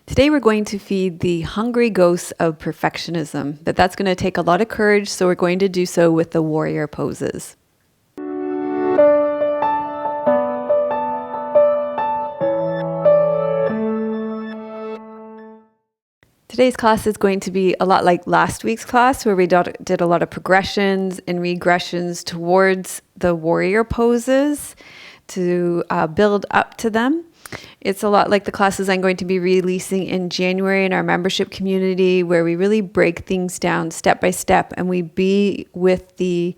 Today we're going to feed the hungry ghosts of perfectionism, but that's going to take a lot of courage, so we're going to do so with the warrior poses. Today's class is going to be a lot like last week's class, where we did a lot of progressions and regressions towards the warrior poses to build up to them. It's a lot like the classes I'm going to be releasing in January in our membership community, where we really break things down step by step and we be with the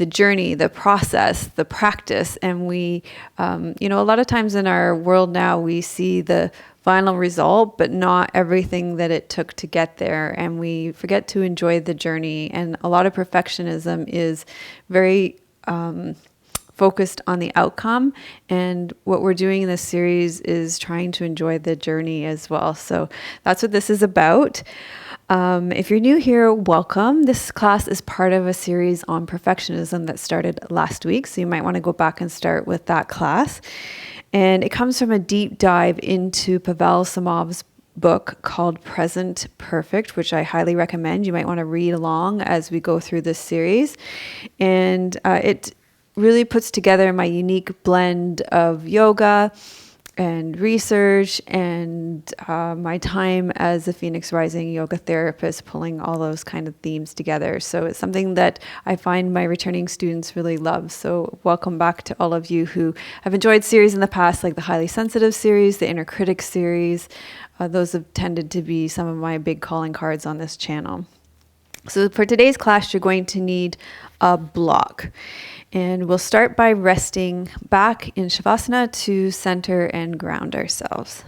journey, the process, the practice. And we, a lot of times in our world now, we see the final result, but not everything that it took to get there. And we forget to enjoy the journey. And a lot of perfectionism is very focused on the outcome, and what we're doing in this series is trying to enjoy the journey as well. So that's what this is about. If you're new here, welcome. This class is part of a series on perfectionism that started last week, so you might want to go back and start with that class. And it comes from a deep dive into Pavel Somov's book called Present Perfect, which I highly recommend. You might want to read along as we go through this series. And it really puts together my unique blend of yoga and research and my time as a Phoenix Rising yoga therapist, pulling all those kind of themes together. So it's something that I find my returning students really love. So welcome back to all of you who have enjoyed series in the past, like the Highly Sensitive series, the Inner Critic series. Those have tended to be some of my big calling cards on this channel. So for today's class, you're going to need a block. And we'll start by resting back in Savasana to center and ground ourselves.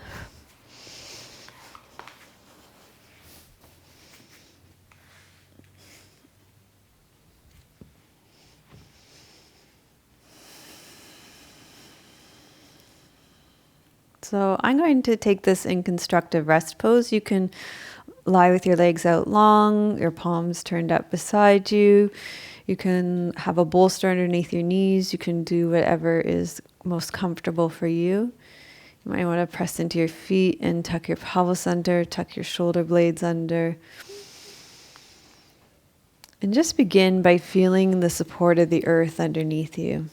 So I'm going to take this in constructive rest pose. You can lie with your legs out long, your palms turned up beside you. You can have a bolster underneath your knees. You can do whatever is most comfortable for you. You might want to press into your feet and tuck your pelvis under, tuck your shoulder blades under. And just begin by feeling the support of the earth underneath you.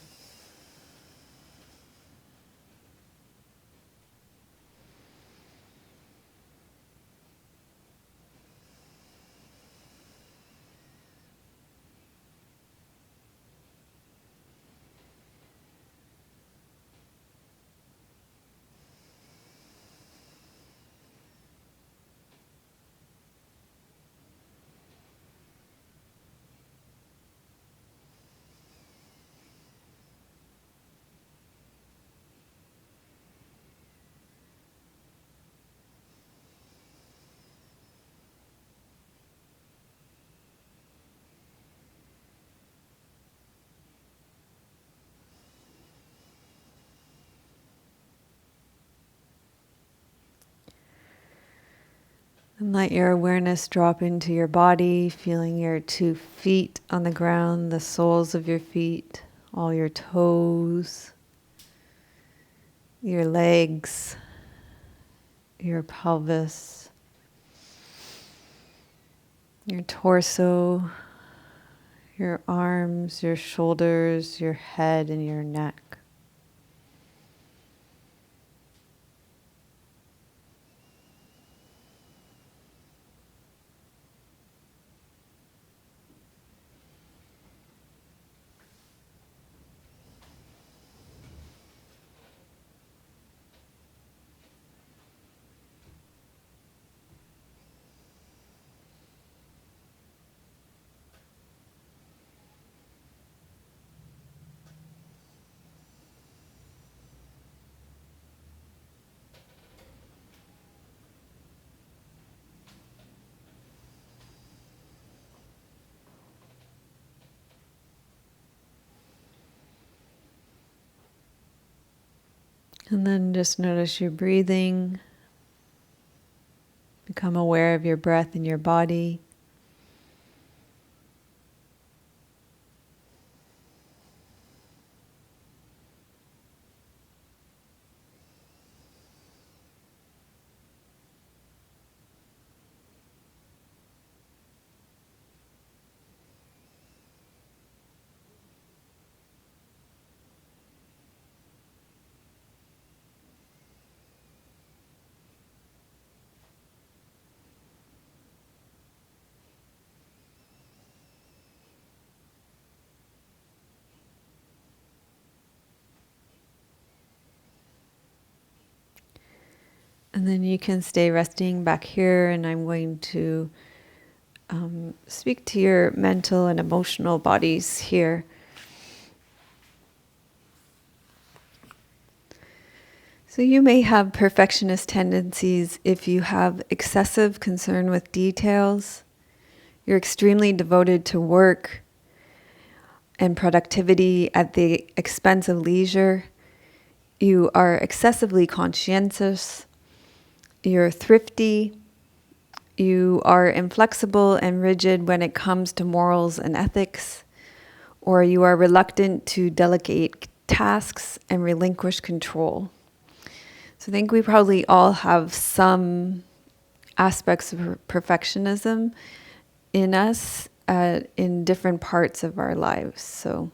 And let your awareness drop into your body, feeling your 2 feet on the ground, the soles of your feet, all your toes, your legs, your pelvis, your torso, your arms, your shoulders, your head, and your neck. And then just notice your breathing. Become aware of your breath in your body. And then you can stay resting back here, and I'm going to speak to your mental and emotional bodies here. So you may have perfectionist tendencies if you have excessive concern with details, you're extremely devoted to work and productivity at the expense of leisure, you are excessively conscientious, you're thrifty, you are inflexible and rigid when it comes to morals and ethics, or you are reluctant to delegate tasks and relinquish control. So I think we probably all have some aspects of perfectionism in us in different parts of our lives. So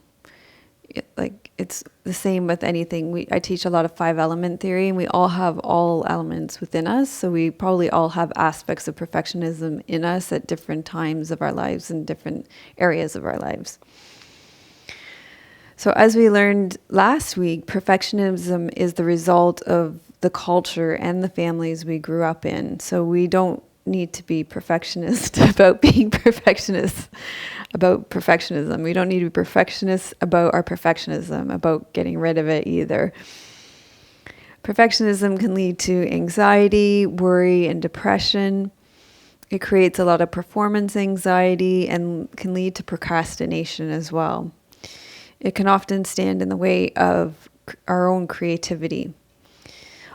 it's the same with anything. I teach a lot of 5-element theory, and we all have all elements within us. So we probably all have aspects of perfectionism in us at different times of our lives and different areas of our lives. So as we learned last week, perfectionism is the result of the culture and the families we grew up in. So we don't need to be perfectionist about being perfectionists about perfectionism. We don't need to be perfectionists about our perfectionism, about getting rid of it either. Perfectionism can lead to anxiety, worry, and depression. It creates a lot of performance anxiety and can lead to procrastination as well. It can often stand in the way of our own creativity.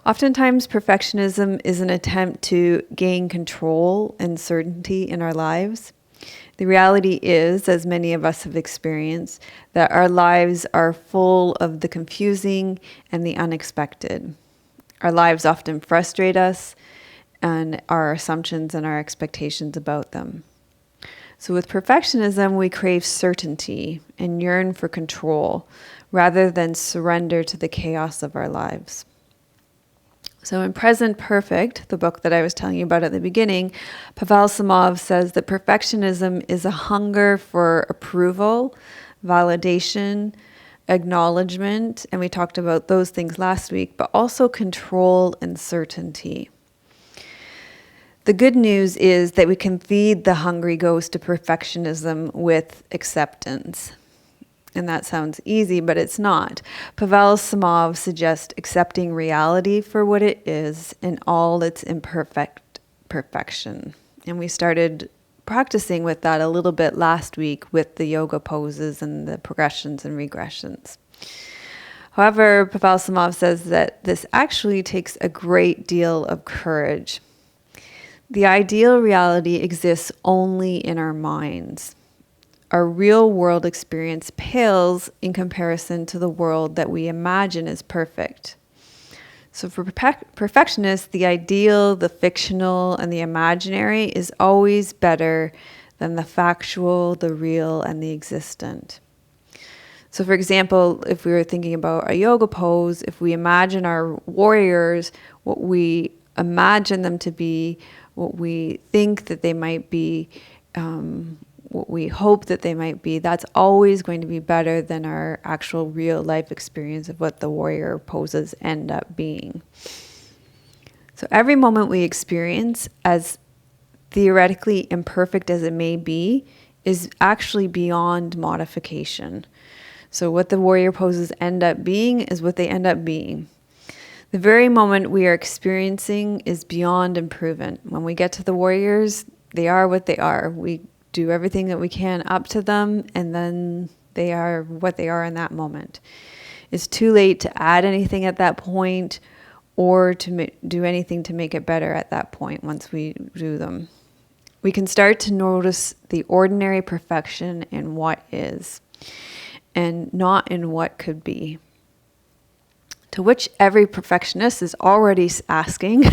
Oftentimes, perfectionism is an attempt to gain control and certainty in our lives. The reality is, as many of us have experienced, that our lives are full of the confusing and the unexpected. Our lives often frustrate us and our assumptions and our expectations about them. So with perfectionism, we crave certainty and yearn for control rather than surrender to the chaos of our lives. So in Present Perfect, the book that I was telling you about at the beginning, Pavel Somov says that perfectionism is a hunger for approval, validation, acknowledgement, and we talked about those things last week, but also control and certainty. The good news is that we can feed the hungry ghost of perfectionism with acceptance. And that sounds easy, but it's not. Pavel Somov suggests accepting reality for what it is in all its imperfect perfection. And we started practicing with that a little bit last week with the yoga poses and the progressions and regressions. However, Pavel Somov says that this actually takes a great deal of courage. The ideal reality exists only in our minds. Our real world experience pales in comparison to the world that we imagine is perfect. So for perfectionists, the ideal, the fictional, and the imaginary is always better than the factual, the real, and the existent. So for example, if we were thinking about a yoga pose, if we imagine our warriors, what we imagine them to be, what we think that they might be, what we hope that they might be, that's always going to be better than our actual real life experience of what the warrior poses end up being. So every moment we experience, as theoretically imperfect as it may be, is actually beyond modification. So what the warrior poses end up being is what they end up being. The very moment we are experiencing is beyond improvement. When we get to the warriors, they are what they are. We do everything that we can up to them, and then they are what they are in that moment. It's too late to add anything at that point or to do anything to make it better at that point once we do them. We can start to notice the ordinary perfection in what is and not in what could be. To which every perfectionist is already asking,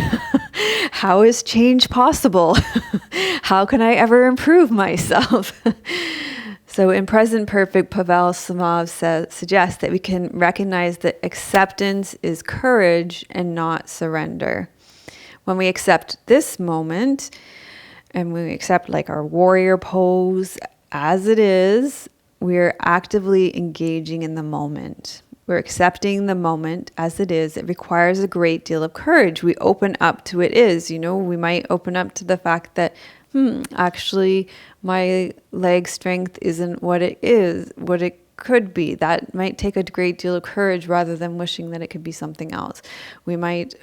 how is change possible? How can I ever improve myself? So in Present Perfect, Pavel Somov suggests that we can recognize that acceptance is courage and not surrender. When we accept this moment, and we accept like our warrior pose as it is, we are actively engaging in the moment. We're accepting the moment as it is. It requires a great deal of courage. We open up to it is, we might open up to the fact that, actually my leg strength isn't what it is, what it could be. That might take a great deal of courage rather than wishing that it could be something else. We might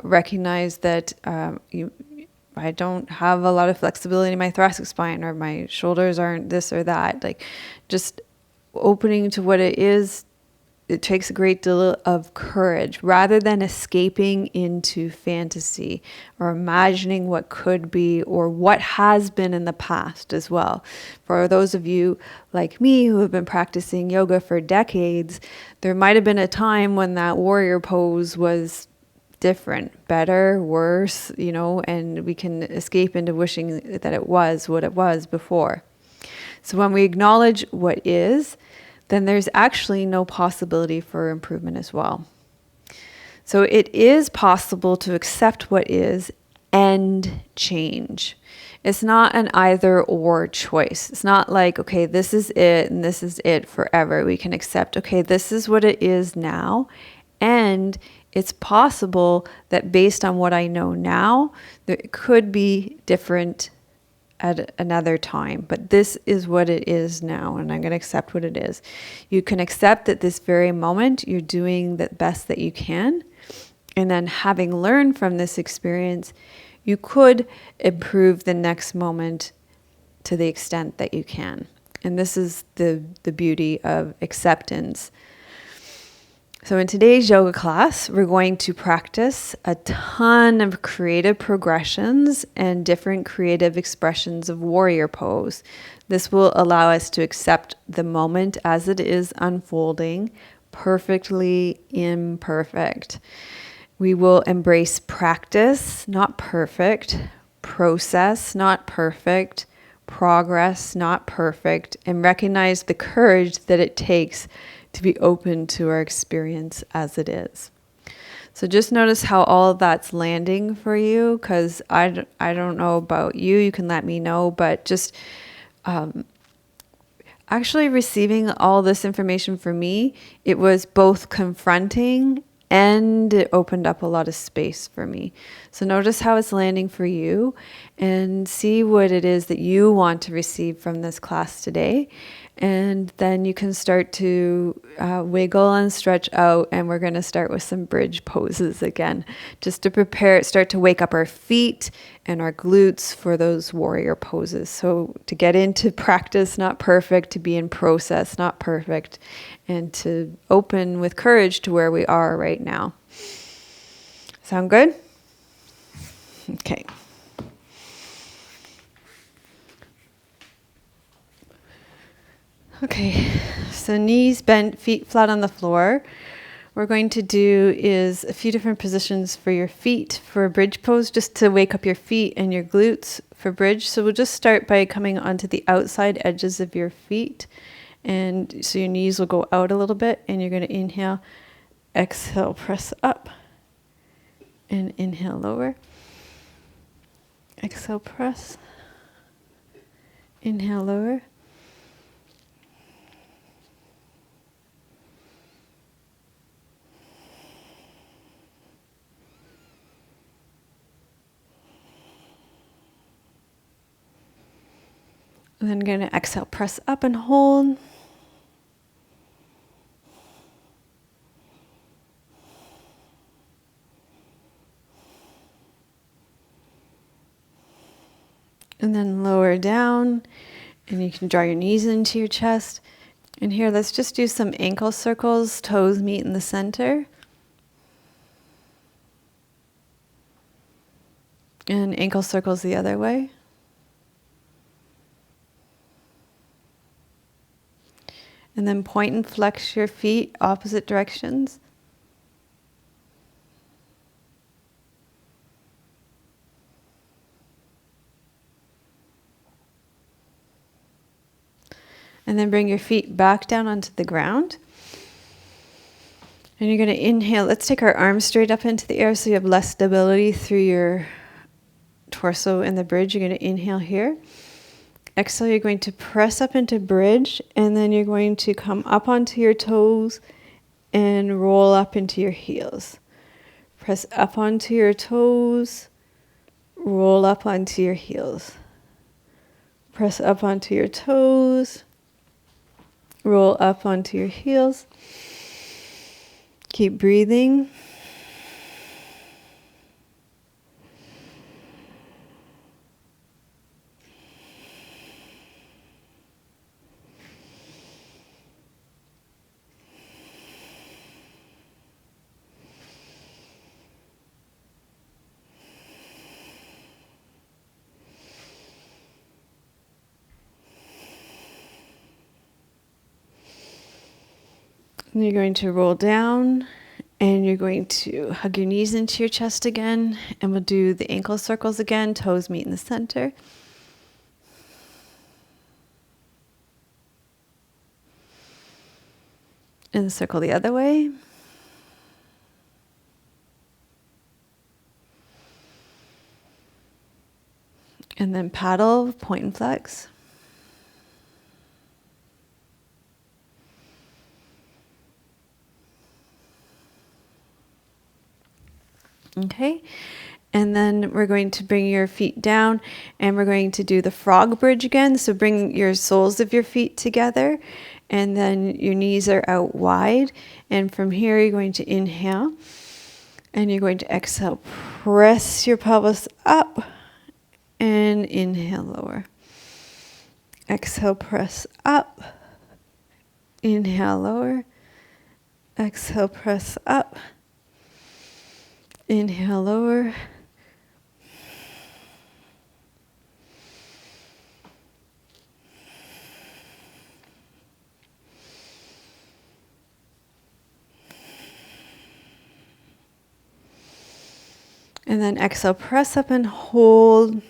recognize that I don't have a lot of flexibility in my thoracic spine, or my shoulders aren't this or that. Like, just opening to what it is, it takes a great deal of courage rather than escaping into fantasy or imagining what could be or what has been in the past as well. For those of you like me who have been practicing yoga for decades, there might have been a time when that warrior pose was different, better, worse, and we can escape into wishing that it was what it was before. So when we acknowledge what is, then there's actually no possibility for improvement as well. So it is possible to accept what is and change. It's not an either or choice. It's not like, okay, this is it and this is it forever. We can accept, okay, this is what it is now, and it's possible that based on what I know now, it could be different at another time, but this is what it is now, and I'm going to accept what it is. You can accept that this very moment you're doing the best that you can, and then having learned from this experience, you could improve the next moment to the extent that you can. And this is the beauty of acceptance. So in today's yoga class, we're going to practice a ton of creative progressions and different creative expressions of warrior pose. This will allow us to accept the moment as it is unfolding, perfectly imperfect. We will embrace practice, not perfect, process, not perfect, progress, not perfect, and recognize the courage that it takes to be open to our experience as it is. So just notice how all of that's landing for you, because I don't know about you. You can let me know, but just actually receiving all this information for me, it was both confronting and it opened up a lot of space for me. So notice how it's landing for you and see what it is that you want to receive from this class today. And then you can start to wiggle and stretch out, and we're going to start with some bridge poses again, just to prepare, start to wake up our feet and our glutes for those warrior poses. So to get into practice, not perfect, to be in process, not perfect, and to open with courage to where we are right now. Sound good? Okay. Okay, so knees bent, feet flat on the floor. What we're going to do is a few different positions for your feet for a bridge pose, just to wake up your feet and your glutes for bridge. So we'll just start by coming onto the outside edges of your feet. And so your knees will go out a little bit, and you're going to inhale, exhale, press up, and inhale, lower. Exhale, press, inhale, lower. And then going to exhale, press up and hold. And then lower down, and you can draw your knees into your chest. And here, let's just do some ankle circles, toes meet in the center. And ankle circles the other way. And then point and flex your feet opposite directions. And then bring your feet back down onto the ground. And you're going to inhale. Let's take our arms straight up into the air so you have less stability through your torso and the bridge. You're going to inhale here. Exhale, you're going to press up into bridge, and then you're going to come up onto your toes and roll up into your heels. Press up onto your toes, roll up onto your heels. Press up onto your toes, roll up onto your heels. Keep breathing. And you're going to roll down and you're going to hug your knees into your chest again. And we'll do the ankle circles again. Toes meet in the center. And circle the other way. And then paddle, point and flex. Okay, and then we're going to bring your feet down and we're going to do the frog bridge again. So bring your soles of your feet together and then your knees are out wide. And from here, you're going to inhale and you're going to exhale. Press your pelvis up and inhale lower. Exhale, press up. Inhale, lower. Exhale, press up. Inhale, lower. And then exhale, press up and hold.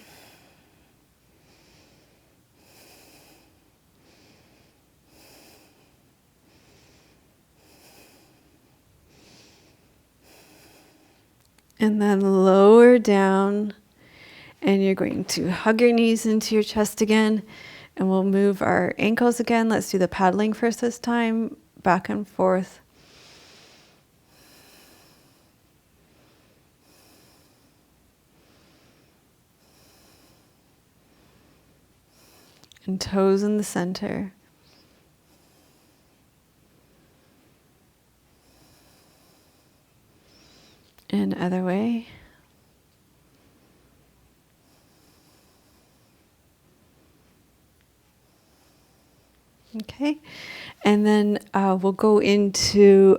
And then lower down. And you're going to hug your knees into your chest again. And we'll move our ankles again. Let's do the paddling first this time. Back and forth. And toes in the center. And other way. Okay, and then we'll go into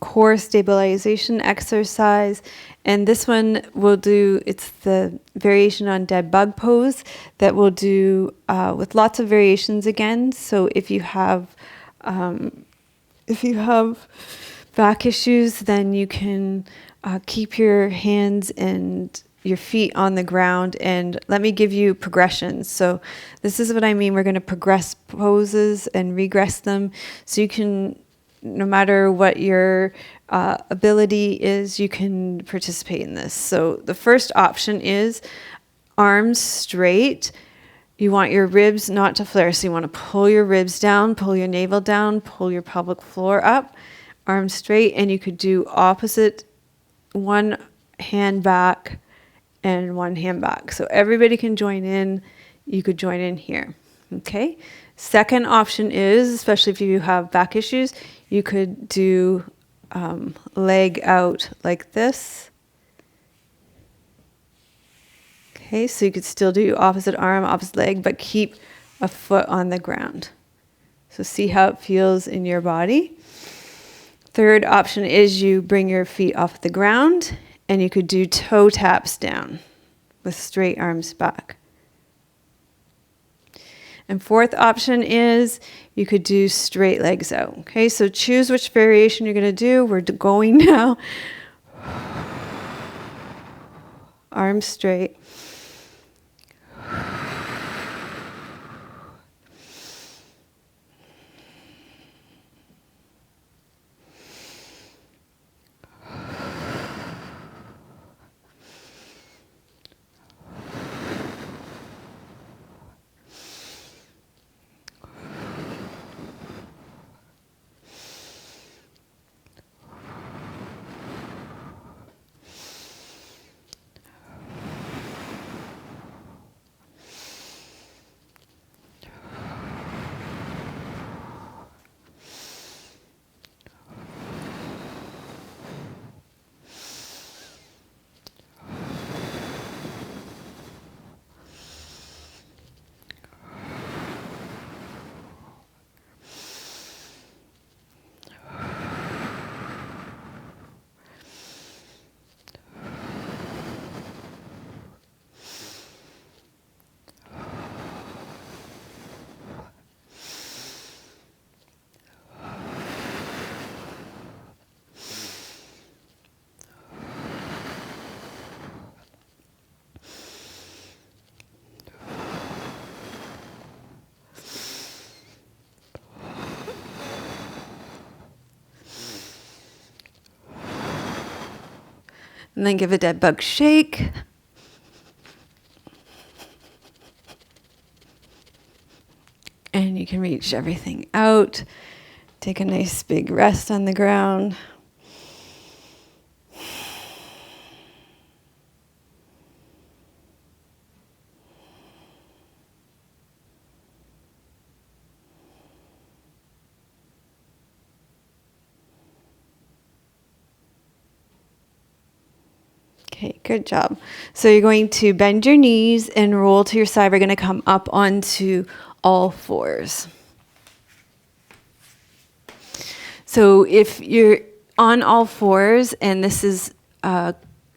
core stabilization exercise. And this one we'll do, it's the variation on dead bug pose that we'll do with lots of variations again. So if you have back issues, then you can keep your hands and your feet on the ground, and let me give you progressions. So this is what I mean. We're going to progress poses and regress them. So you can, no matter what your ability is, you can participate in this. So the first option is arms straight. You want your ribs not to flare. So you want to pull your ribs down, pull your navel down, pull your pelvic floor up, arms straight. And you could do opposite, one hand back and one hand back. So everybody can join in. You could join in here. Okay. Second option is, especially if you have back issues, you could do leg out like this. Okay, so you could still do opposite arm, opposite leg, but keep a foot on the ground. So see how it feels in your body. Third option is you bring your feet off the ground and you could do toe taps down with straight arms back. And fourth option is you could do straight legs out. Okay, so choose which variation you're going to do. We're going now. Arms straight. And then give a dead bug shake. And you can reach everything out. Take a nice big rest on the ground. Okay, good job. So you're going to bend your knees and roll to your side. We're going to come up onto all fours. So if you're on all fours and this is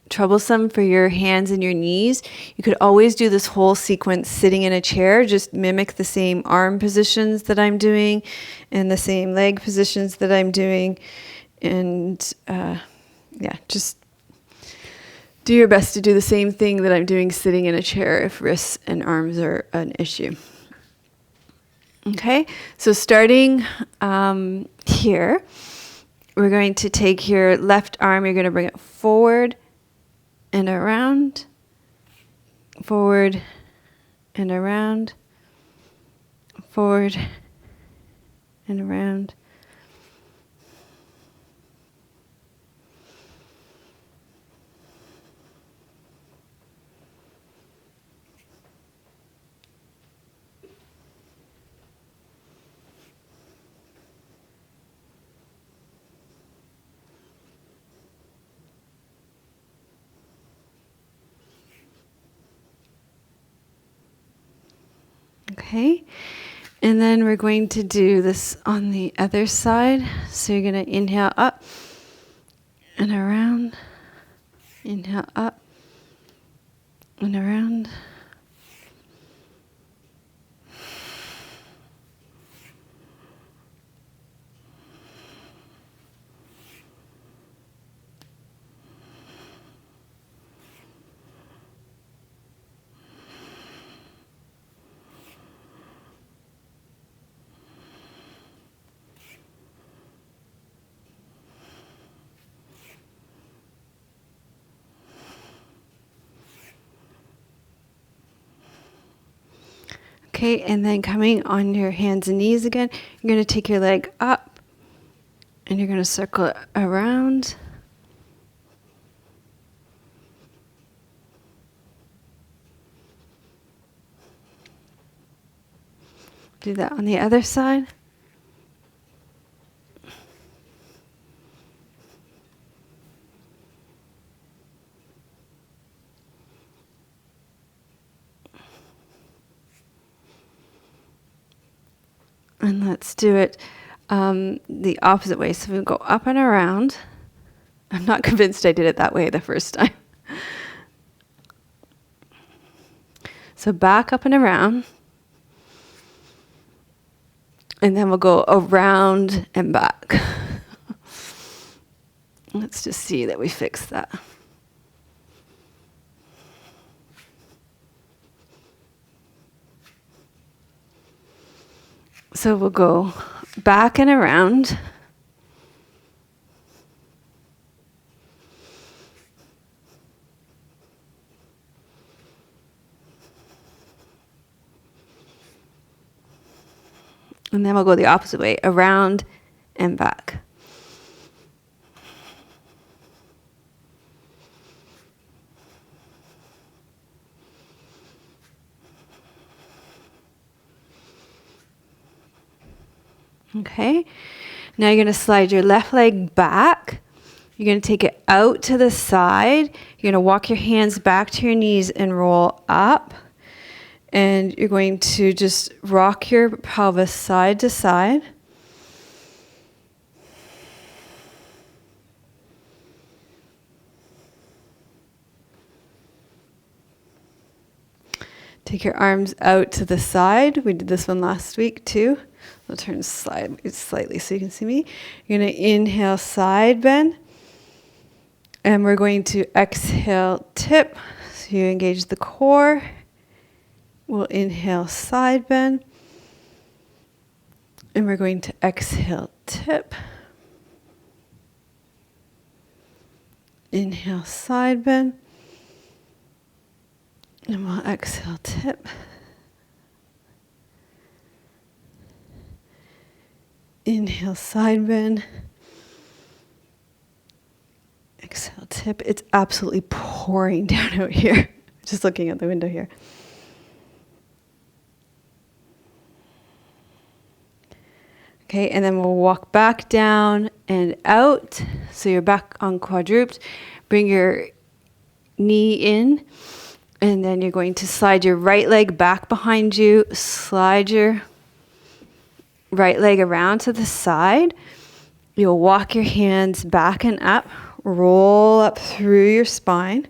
troublesome for your hands and your knees, you could always do this whole sequence sitting in a chair. Just mimic the same arm positions that I'm doing and the same leg positions that I'm doing. And just do your best to do the same thing that I'm doing sitting in a chair if wrists and arms are an issue. Okay, so starting here, we're going to take your left arm, you're going to bring it forward and around, forward and around, forward and around. Okay, and then we're going to do this on the other side. So you're going to inhale up and around, inhale up and around. Okay, and then coming on your hands and knees again, you're going to take your leg up and you're going to circle it around. Do that on the other side. And let's do it the opposite way. So we'll go up and around. I'm not convinced I did it that way the first time. So back up and around. And then we'll go around and back. Let's just see that we fix that. So we'll go back and around. And then we'll go the opposite way, around and back. Okay, now you're going to slide your left leg back. You're going to take it out to the side. You're going to walk your hands back to your knees and roll up. And you're going to just rock your pelvis side to side. Take your arms out to the side. We did this one last week too. I'll turn slightly so you can see me. You're going to inhale, side bend. And we're going to exhale, tip. So you engage the core. We'll inhale, side bend. And we're going to exhale, tip. Inhale, side bend. And we'll exhale, tip. Inhale, side bend. Exhale, tip. It's absolutely pouring down out here. Just looking at the window here. Okay, and then we'll walk back down and out. So you're back on quadruped. Bring your knee in. And then you're going to slide your right leg back behind you. Slide your right leg around to the side. You'll walk your hands back and up. Roll up through your spine.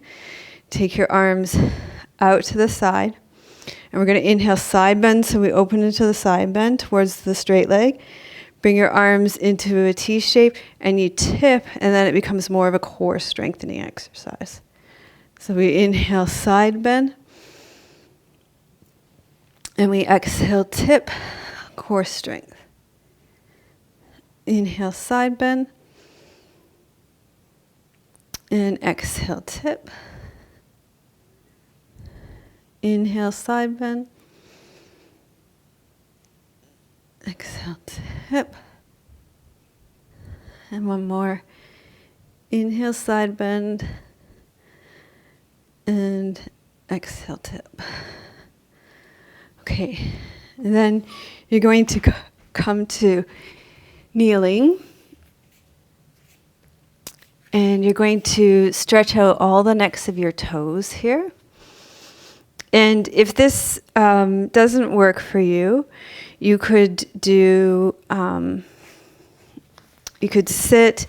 Take your arms out to the side. And we're going to inhale, side bend. So we open into the side bend towards the straight leg. Bring your arms into a T shape and you tip, and then it becomes more of a core strengthening exercise. So we inhale, side bend. And we exhale, tip, core strength. Inhale, side bend. And exhale, tip. Inhale, side bend. Exhale, tip. And one more. Inhale, side bend. And exhale, tip. Okay. And then you're going to come to kneeling. And you're going to stretch out all the necks of your toes here. And if this doesn't work for you, you could do, you could sit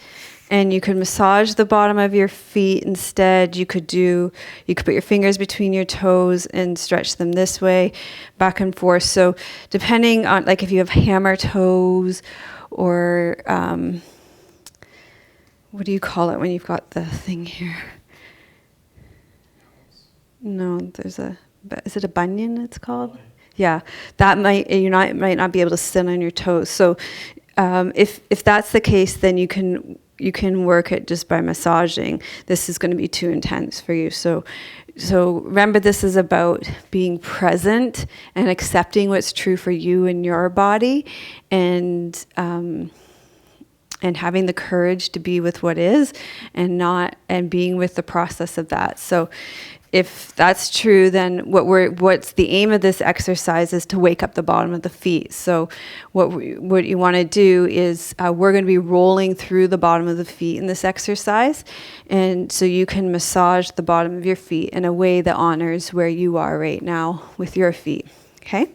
and you could massage the bottom of your feet instead. You could put your fingers between your toes and stretch them this way, back and forth. So depending on, like if you have hammer toes or, what do you call it when you've got the thing here? No, is it a bunion it's called? Yeah, that might not be able to sit on your toes. So if that's the case, then you can work it just by massaging. This is going to be too intense for you. So remember, this is about being present and accepting what's true for you and your body, and having the courage to be with what is, and being with the process of that. So if that's true, then what's the aim of this exercise is to wake up the bottom of the feet. So what you want to do is we're going to be rolling through the bottom of the feet in this exercise, and so you can massage the bottom of your feet in a way that honors where you are right now with your feet. Okay.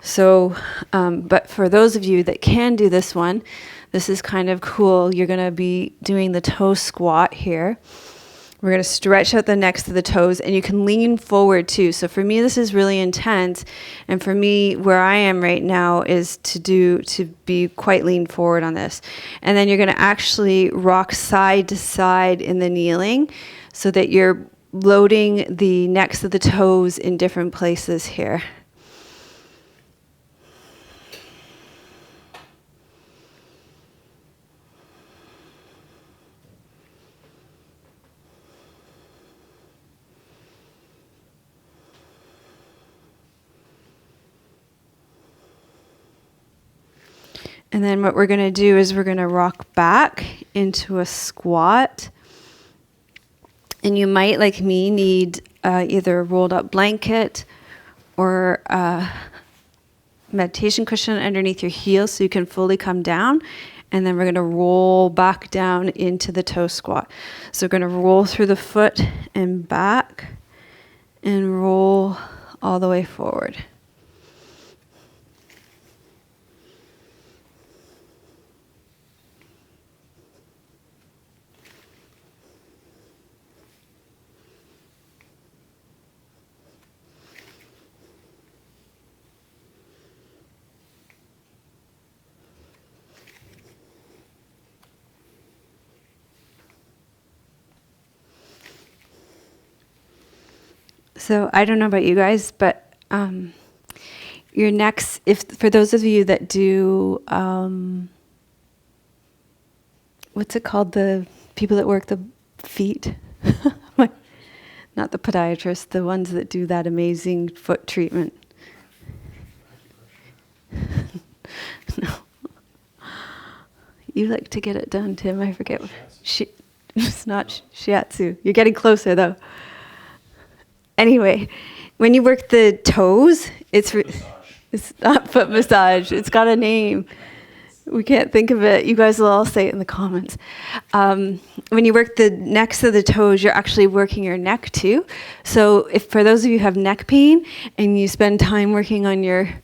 So, but for those of you that can do this one, this is kind of cool. You're going to be doing the toe squat here. We're going to stretch out the necks of the toes, and you can lean forward too. So for me, this is really intense. And for me, where I am right now is to be quite lean forward on this. And then you're going to actually rock side to side in the kneeling so that you're loading the necks of the toes in different places here. And then what we're going to do is we're going to rock back into a squat. And you might, like me, need either a rolled up blanket or a meditation cushion underneath your heels so you can fully come down. And then we're going to roll back down into the toe squat. So we're going to roll through the foot and back and roll all the way forward. So I don't know about you guys, but your necks, for those of you that do, what's it called? The people that work the feet. Not the podiatrists, the ones that do that amazing foot treatment. No. You like to get it done, Tim. I forget. It's not shiatsu. You're getting closer, though. Anyway, when you work the toes, it's not foot massage. It's got a name. We can't think of it. You guys will all say it in the comments. When you work the necks of the toes, you're actually working your neck too. So if for those of you who have neck pain and you spend time working on your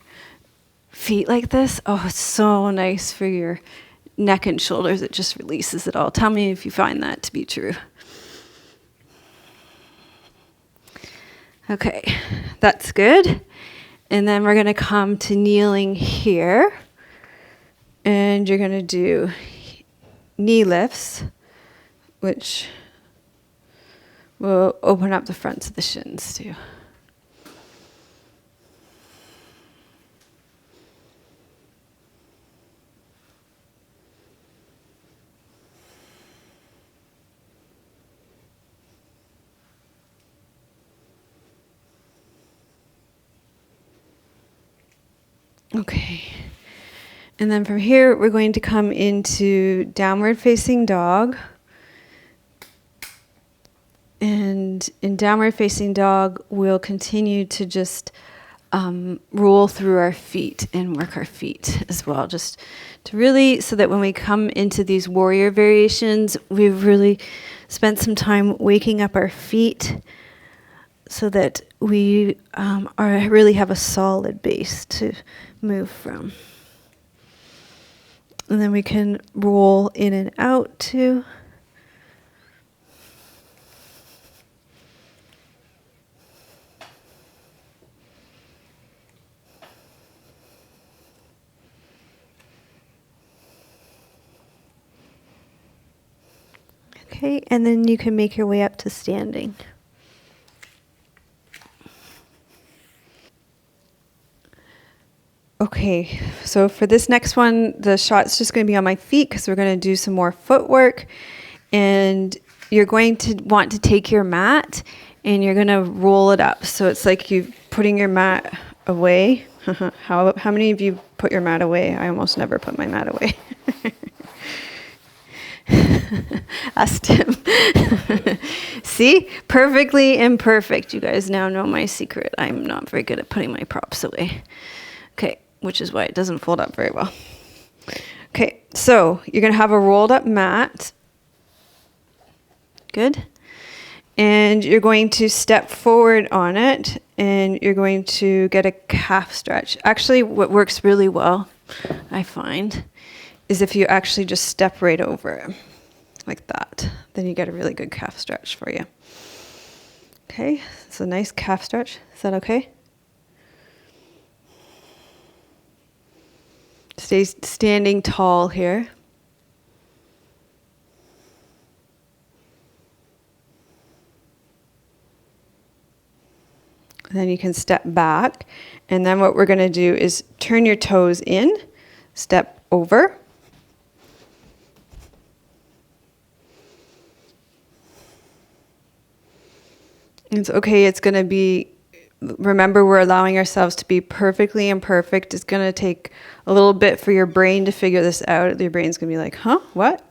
feet like this, oh, it's so nice for your neck and shoulders. It just releases it all. Tell me if you find that to be true. Okay, that's good. And then we're going to come to kneeling here. And you're going to do knee lifts, which will open up the fronts of the shins too. Okay. And then from here, we're going to come into downward facing dog. And in downward facing dog, we'll continue to just roll through our feet and work our feet as well. Just to really, so that when we come into these warrior variations, we've really spent some time waking up our feet so that we really have a solid base to move from. And then we can roll in and out too. Okay, and then you can make your way up to standing. Okay, so for this next one, the shot's just going to be on my feet because we're going to do some more footwork. And you're going to want to take your mat and you're going to roll it up. So it's like you're putting your mat away. How many of you put your mat away? I almost never put my mat away. Ask Tim. See? Perfectly imperfect. You guys now know my secret. I'm not very good at putting my props away. Okay, which is why it doesn't fold up very well. Okay, so you're going to have a rolled up mat. Good. And you're going to step forward on it, and you're going to get a calf stretch. Actually, what works really well, I find, is if you actually just step right over it, like that. Then you get a really good calf stretch for you. Okay, it's a nice calf stretch. Is that okay? Stay standing tall here. And then you can step back. And then what we're going to do is turn your toes in, step over. It's okay, it's going to be, remember we're allowing ourselves to be perfectly imperfect. It's going to take a little bit for your brain to figure this out. Your brain's going to be like, huh, what?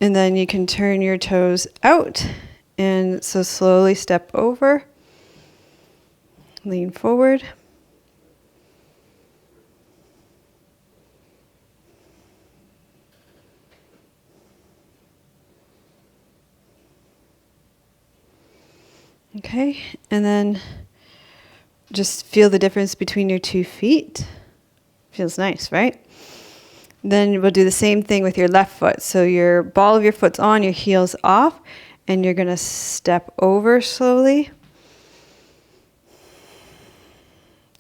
And then you can turn your toes out. And so slowly step over, lean forward. Okay, and then just feel the difference between your 2 feet. Feels nice, right? Then we'll do the same thing with your left foot. So your ball of your foot's on, your heel's off, and you're going to step over slowly.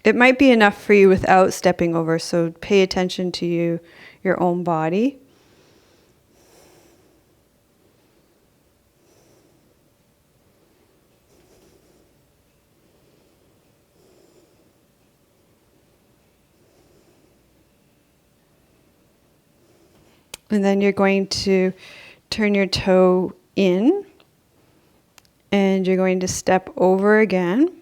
It might be enough for you without stepping over, so pay attention to your own body. And then you're going to turn your toe in, and you're going to step over again.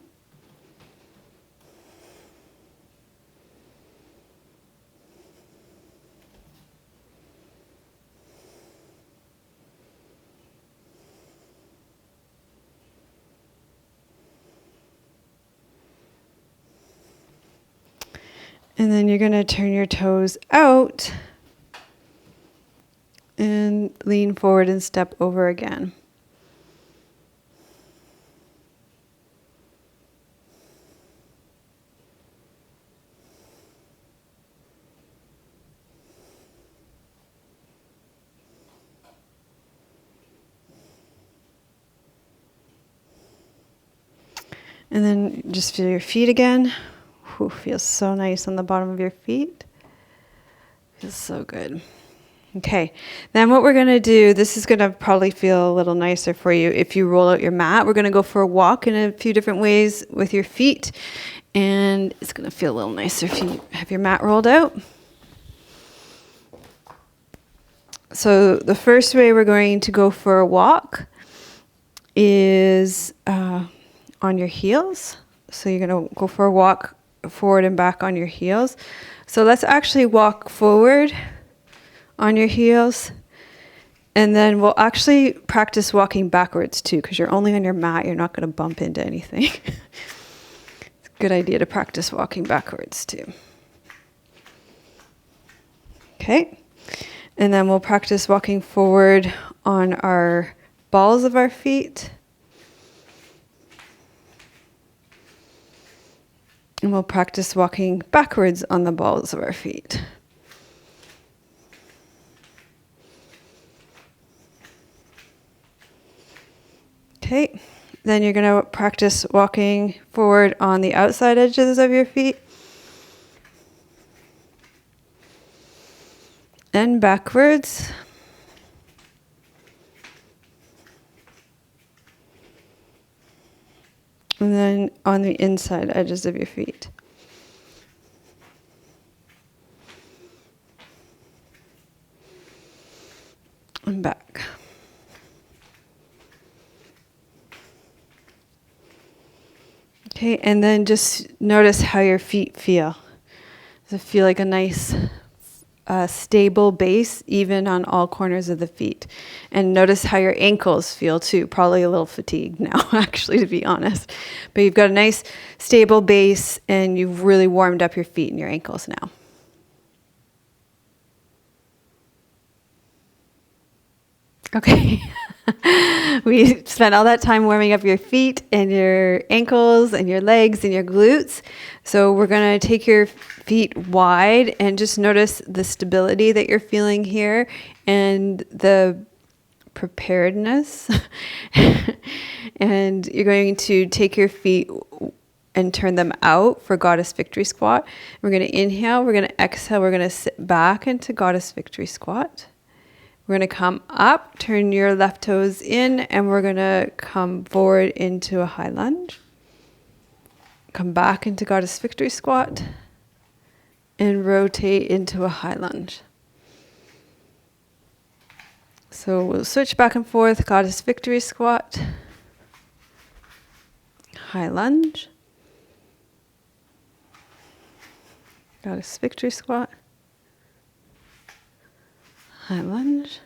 And then you're going to turn your toes out and lean forward and step over again. And then just feel your feet again. Whew, feels so nice on the bottom of your feet. Feels so good. Okay, then what we're going to do, this is going to probably feel a little nicer for you if you roll out your mat. We're going to go for a walk in a few different ways with your feet, and it's going to feel a little nicer if you have your mat rolled out. So the first way we're going to go for a walk is on your heels. So you're going to go for a walk forward and back on your heels. So let's actually walk forward on your heels, and then we'll actually practice walking backwards too, because you're only on your mat, you're not going to bump into anything. It's a good idea to practice walking backwards too. Okay, and then we'll practice walking forward on our balls of our feet. And we'll practice walking backwards on the balls of our feet. Okay, then you're going to practice walking forward on the outside edges of your feet. And backwards. And then on the inside edges of your feet. And back. Okay, and then just notice how your feet feel. Does it feel like a nice stable base even on all corners of the feet? And notice how your ankles feel too. Probably a little fatigued now, actually, to be honest. But you've got a nice stable base and you've really warmed up your feet and your ankles now. Okay. We spent all that time warming up your feet and your ankles and your legs and your glutes. So we're going to take your feet wide and just notice the stability that you're feeling here and the preparedness. And you're going to take your feet and turn them out for Goddess Victory Squat. We're going to inhale, we're going to exhale, we're going to sit back into Goddess Victory Squat. We're going to come up, turn your left toes in, and we're going to come forward into a high lunge. Come back into Goddess Victory Squat, and rotate into a high lunge. So we'll switch back and forth, Goddess Victory Squat, high lunge, Goddess Victory Squat, high lunge.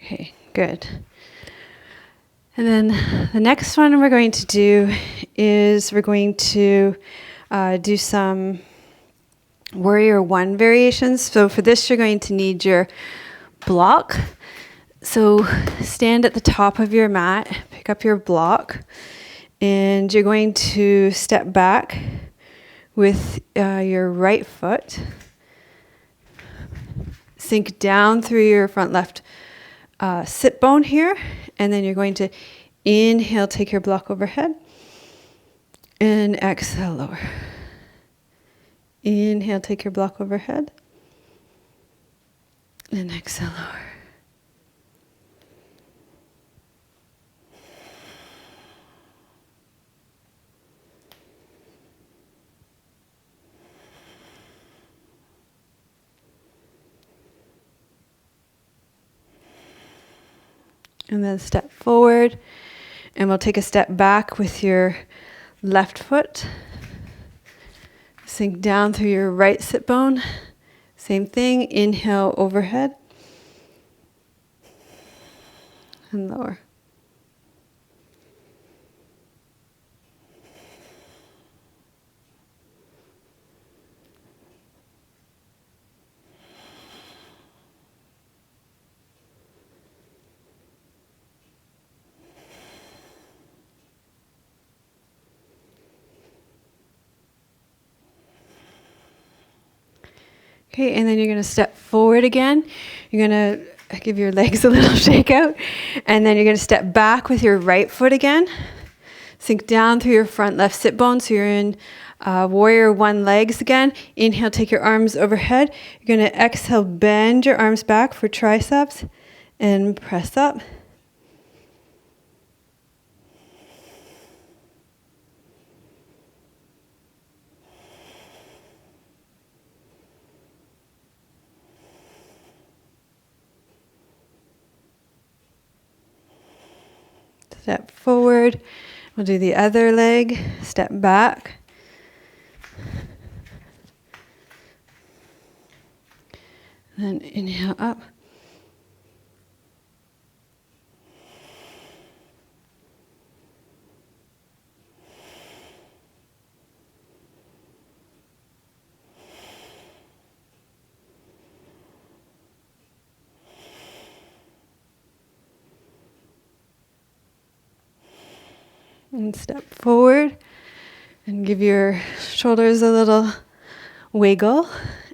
Okay, Good. And then the next one we're going to do is we're going to do some Warrior One variations. So for this, you're going to need your block. So stand at the top of your mat, pick up your block, and you're going to step back with your right foot. Sink down through your front left sit bone here, and then you're going to inhale, take your block overhead, and exhale, lower. Inhale, take your block overhead, and exhale, lower. And then step forward, and we'll take a step back with your left foot. Sink down through your right sit bone. Same thing, inhale overhead and lower. Okay, and then you're going to step forward again. You're going to give your legs a little shake out. And then you're going to step back with your right foot again. Sink down through your front left sit bone. So you're in Warrior One legs again. Inhale, take your arms overhead. You're going to exhale, bend your arms back for triceps and press up. Step forward. We'll do the other leg. Step back. Then inhale up. And step forward and give your shoulders a little wiggle.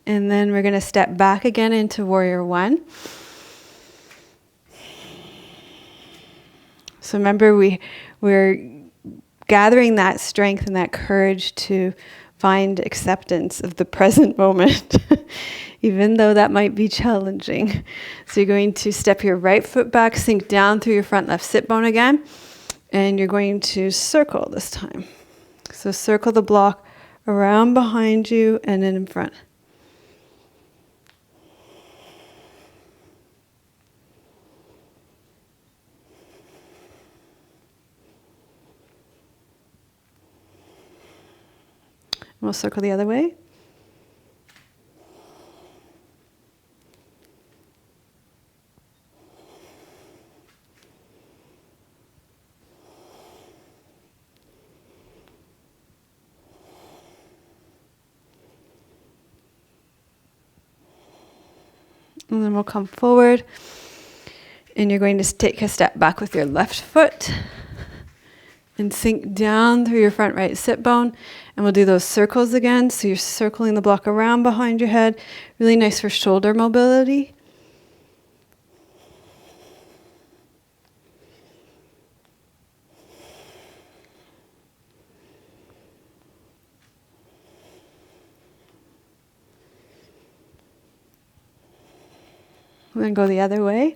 And then we're going to step back again into Warrior One. So remember, we're gathering that strength and that courage to find acceptance of the present moment, even though that might be challenging. So you're going to step your right foot back, sink down through your front left sit bone again. And you're going to circle this time. So circle the block around behind you and then in front. We'll circle the other way. And then we'll come forward, and you're going to take a step back with your left foot and sink down through your front right sit bone. And we'll do those circles again. So you're circling the block around behind your head. Really nice for shoulder mobility. And then go the other way.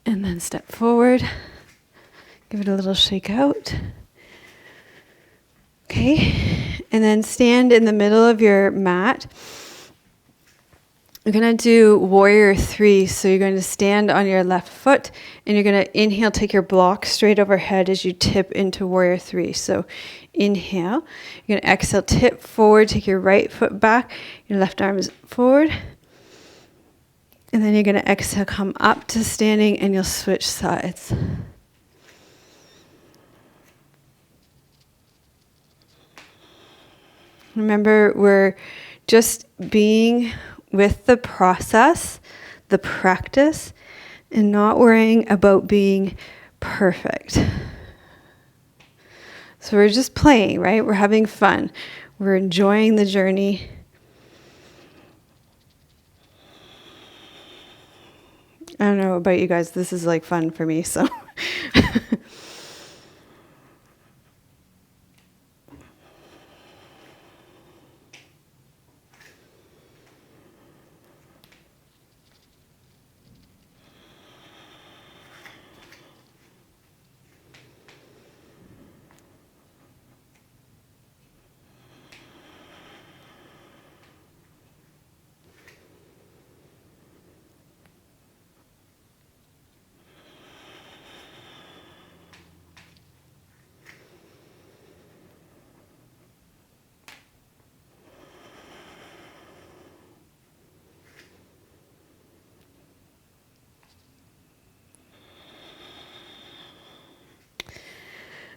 And then step forward. Give it a little shake out. Okay. And then stand in the middle of your mat. We're going to do warrior 3. So you're going to stand on your left foot and you're going to inhale, take your block straight overhead as you tip into warrior 3. So inhale, you're going to exhale, tip forward, take your right foot back, your left arm is forward. And then you're going to exhale, come up to standing, and you'll switch sides. Remember, we're just being with the process, the practice, and not worrying about being perfect. So we're just playing, right? We're having fun. We're enjoying the journey. I don't know about you guys, this is like fun for me, so.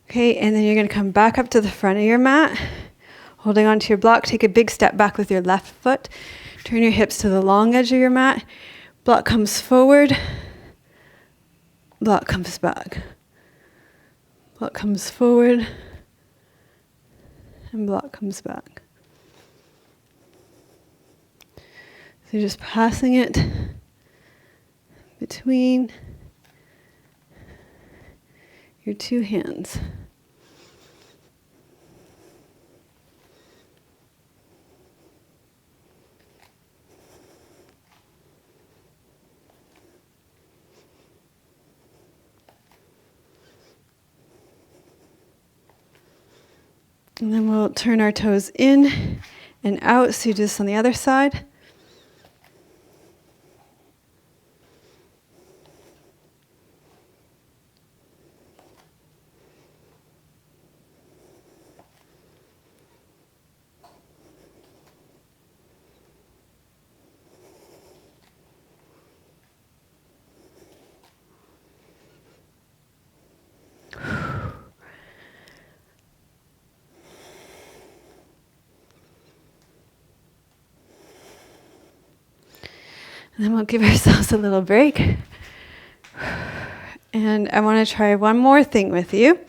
Okay, and then you're going to come back up to the front of your mat, holding onto your block. Take a big step back with your left foot. Turn your hips to the long edge of your mat. Block comes forward. Block comes back. Block comes forward. And block comes back. So you're just passing it between your two hands. And then we'll turn our toes in and out. So you do this on the other side. And then we'll give ourselves a little break. And I want to try one more thing with you.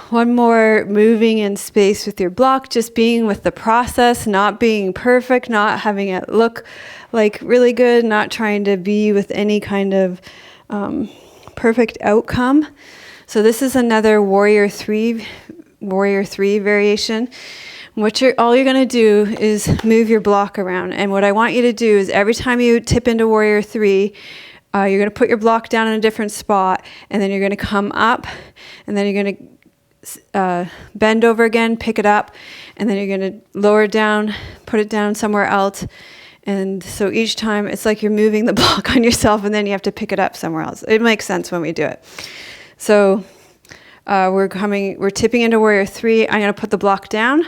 One more moving in space with your block, just being with the process, not being perfect, not having it look like really good, not trying to be with any kind of perfect outcome. So this is another warrior 3 variation. All you're going to do is move your block around. And what I want you to do is every time you tip into warrior 3, you're going to put your block down in a different spot, and then you're going to come up, and then you're going to bend over again, pick it up, and then you're going to lower it down, put it down somewhere else. And so each time it's like you're moving the block on yourself, and then you have to pick it up somewhere else. It makes sense when we do it. So we're tipping into warrior 3. I'm going to put the block down.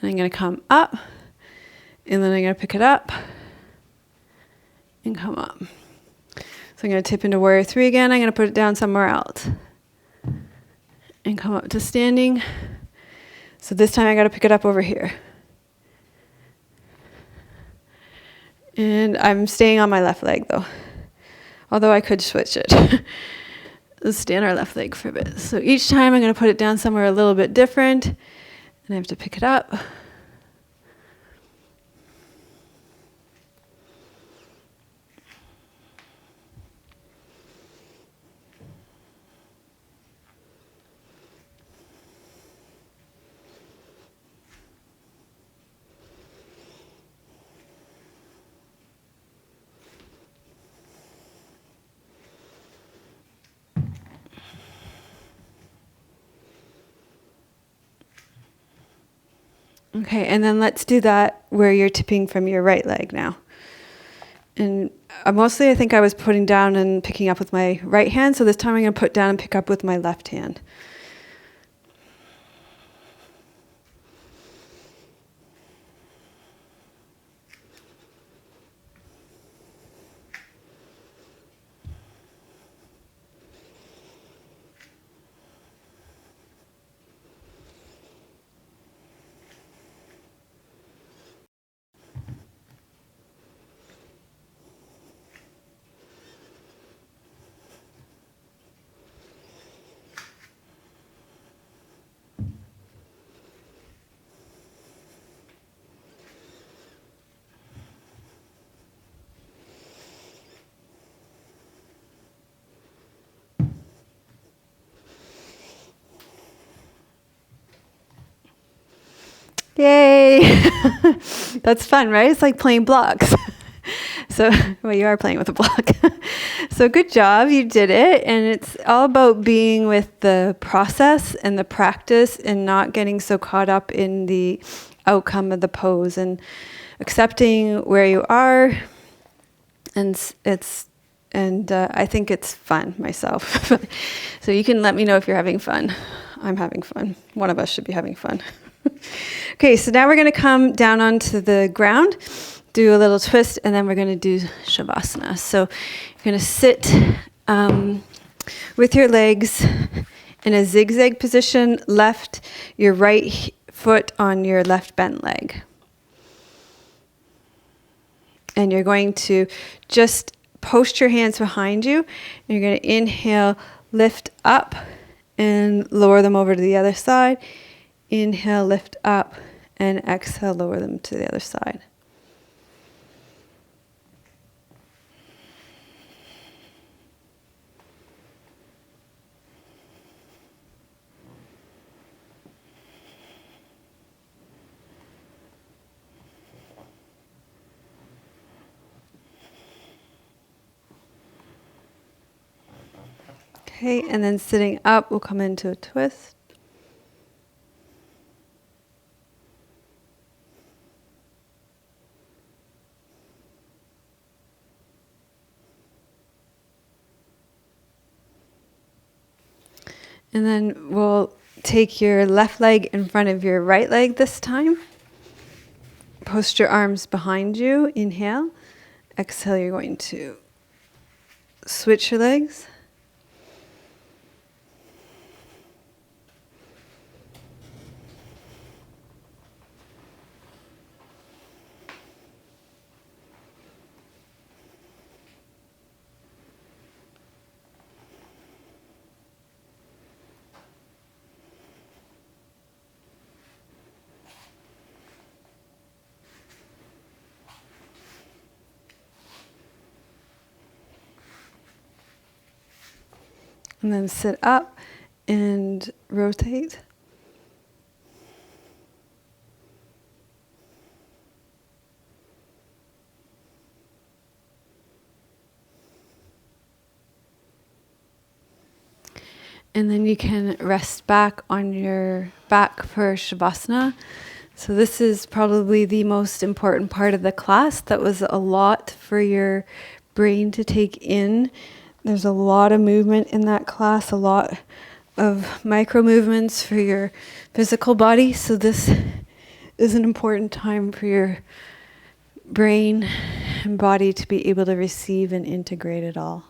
And I'm going to come up, and then I'm going to pick it up and come up. So I'm going to tip into warrior 3 again. I'm going to put it down somewhere else and come up to standing. So this time I got to pick it up over here. And I'm staying on my left leg though, although I could switch it. Let's stay on our left leg for a bit. So each time I'm going to put it down somewhere a little bit different, and I have to pick it up. Okay, and then let's do that where you're tipping from your right leg now. And mostly I think I was putting down and picking up with my right hand, so this time I'm going to put down and pick up with my left hand. Yay! That's fun, right? It's like playing blocks. So, well, you are playing with a block. So good job, you did it. And it's all about being with the process and the practice and not getting so caught up in the outcome of the pose and accepting where you are. And I think it's fun myself. So you can let me know if you're having fun. I'm having fun. One of us should be having fun. Okay, so now we're going to come down onto the ground, do a little twist, and then we're going to do Savasana. So you're going to sit with your legs in a zigzag position, left your right foot on your left bent leg. And you're going to just post your hands behind you. And you're going to inhale, lift up, and lower them over to the other side. Inhale, lift up, and exhale, lower them to the other side. Okay, and then sitting up, we'll come into a twist. And then we'll take your left leg in front of your right leg this time. Post your arms behind you. Inhale. Exhale, you're going to switch your legs. And then sit up and rotate. And then you can rest back on your back for Shavasana. So this is probably the most important part of the class. That was a lot for your brain to take in. There's a lot of movement in that class, a lot of micro movements for your physical body. So this is an important time for your brain and body to be able to receive and integrate it all.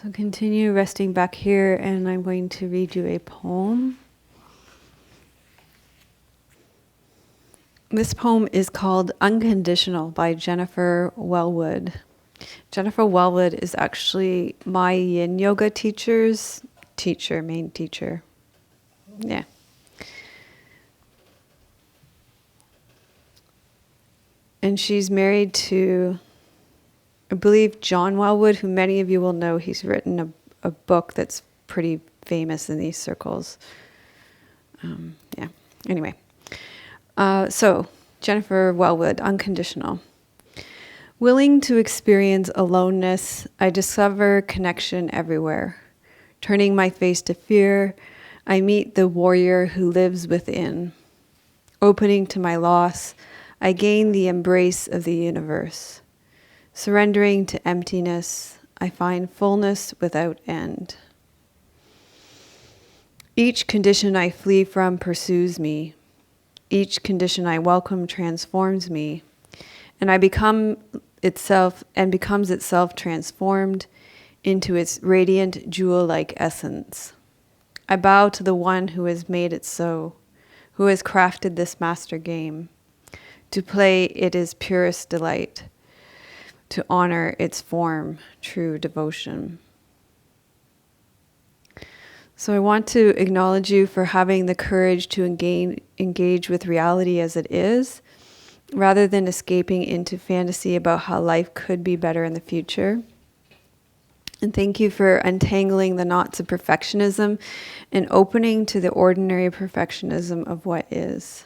So continue resting back here, and I'm going to read you a poem. This poem is called Unconditional by Jennifer Wellwood. Jennifer Wellwood is actually my yin yoga teacher's main teacher. Yeah. And she's married to, I believe, John Wellwood, who many of you will know. He's written a book that's pretty famous in these circles. Yeah. Anyway. So, Jennifer Wellwood, Unconditional. Willing to experience aloneness, I discover connection everywhere. Turning my face to fear, I meet the warrior who lives within. Opening to my loss, I gain the embrace of the universe. Surrendering to emptiness, I find fullness without end. Each condition I flee from pursues me. Each condition I welcome transforms me, and becomes itself transformed into its radiant jewel-like essence. I bow to the one who has made it so, who has crafted this master game. To play it is purest delight, to honor its form, true devotion. So I want to acknowledge you for having the courage to engage with reality as it is, rather than escaping into fantasy about how life could be better in the future. And thank you for untangling the knots of perfectionism and opening to the ordinary perfectionism of what is.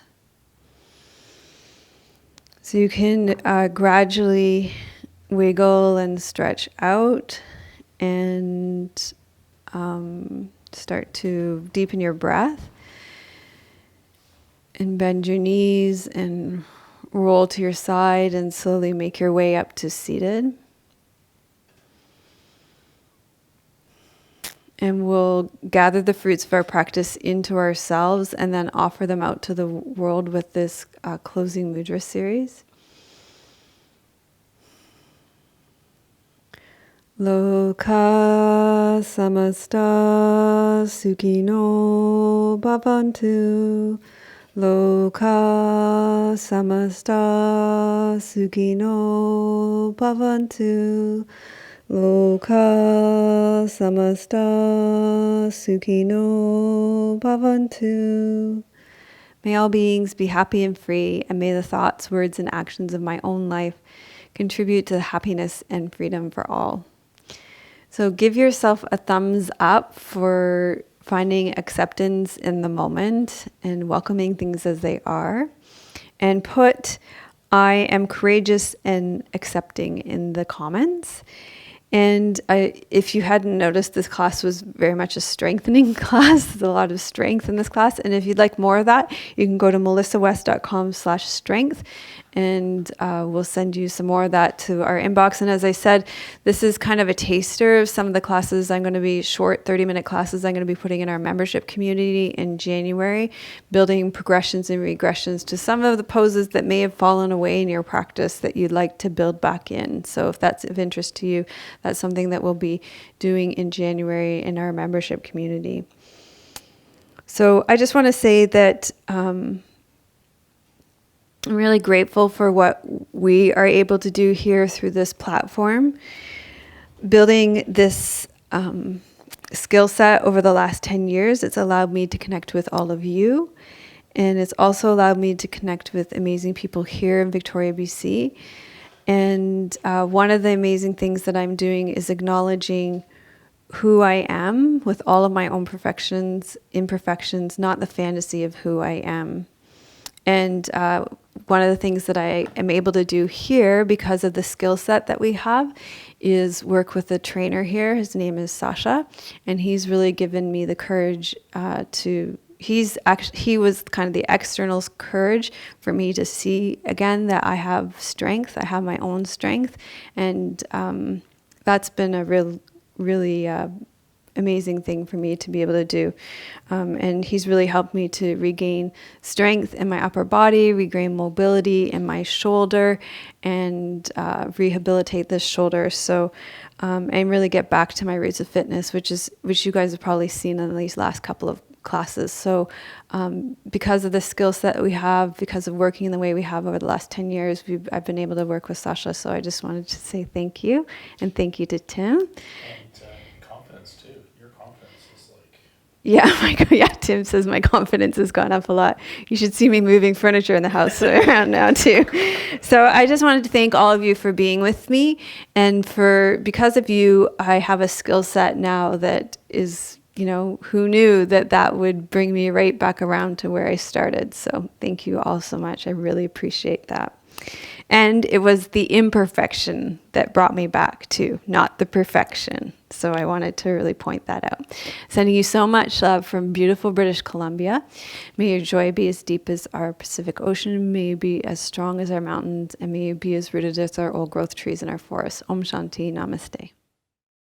So you can gradually wiggle and stretch out and start to deepen your breath and bend your knees and roll to your side and slowly make your way up to seated. And we'll gather the fruits of our practice into ourselves and then offer them out to the world with this closing mudra series. Loka samasta sukhino bhavantu. Loka samasta sukhino bhavantu. Loka samasta sukhino bhavantu. May all beings be happy and free, and may the thoughts, words, and actions of my own life contribute to the happiness and freedom for all. So give yourself a thumbs up for finding acceptance in the moment and welcoming things as they are. And put "I am courageous and accepting" in the comments. And if you hadn't noticed, this class was very much a strengthening class. There's a lot of strength in this class. And if you'd like more of that, you can go to melissawest.com/strength, and we'll send you some more of that to our inbox. And as I said, this is kind of a taster of some of the classes. I'm going to be short 30-minute classes I'm going to be putting in our membership community in January, building progressions and regressions to some of the poses that may have fallen away in your practice that you'd like to build back in. So if that's of interest to you, that's something that we'll be doing in January in our membership community. So I just want to say that I'm really grateful for what we are able to do here through this platform. Building this skill set over the last 10 years, it's allowed me to connect with all of you. And it's also allowed me to connect with amazing people here in Victoria, BC. And one of the amazing things that I'm doing is acknowledging who I am with all of my own imperfections, not the fantasy of who I am. And one of the things that I am able to do here because of the skill set that we have is work with a trainer here. His name is Sasha, and he's really given me the courage he was kind of the external courage for me to see again that I have strength. I have my own strength, and that's been a really amazing thing for me to be able to do. And he's really helped me to regain strength in my upper body, regain mobility in my shoulder, and rehabilitate this shoulder. So, and really get back to my roots of fitness, which you guys have probably seen in these last couple of classes. So because of the skill set that we have, because of working the way we have over the last 10 years, I've been able to work with Sasha. So I just wanted to say thank you, and thank you to Tim. And confidence too. Your confidence is like... Yeah, Tim says my confidence has gone up a lot. You should see me moving furniture in the house around now too. So I just wanted to thank all of you for being with me, and because of you, I have a skill set now that is, who knew that would bring me right back around to where I started. So thank you all so much. I really appreciate that. And it was the imperfection that brought me back too, not the perfection. So I wanted to really point that out. Sending you so much love from beautiful British Columbia. May your joy be as deep as our Pacific Ocean. May you be as strong as our mountains. And may you be as rooted as our old growth trees in our forests. Om Shanti. Namaste.